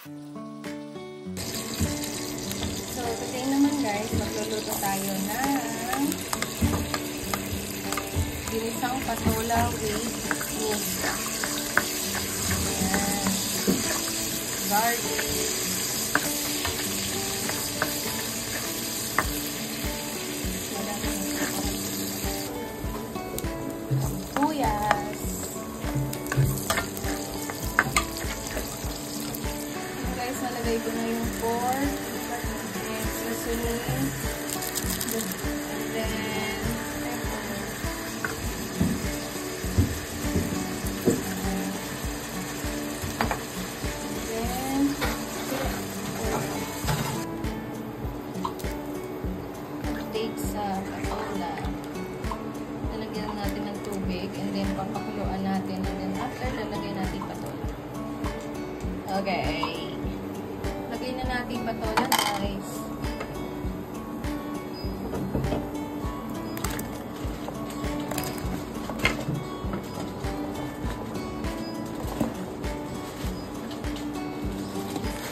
So, today naman guys, magluluto tayo ng ginisang patola with misa. Ayan. Garlic. Sibuyas. Ayan guys, nalagay ko na yung pork. And seasoning. And then pepper. Sa patola. Lalagyan natin ng tubig and then papakuluan natin and then after lalagyan natin patola. Okay. Lagay na natin patola guys.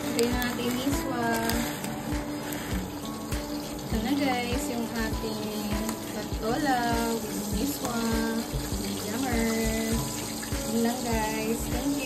Lagay na natin miswa. Ito na guys, yung ating patola with miswa. Yummers. Yun lang guys. Thank you.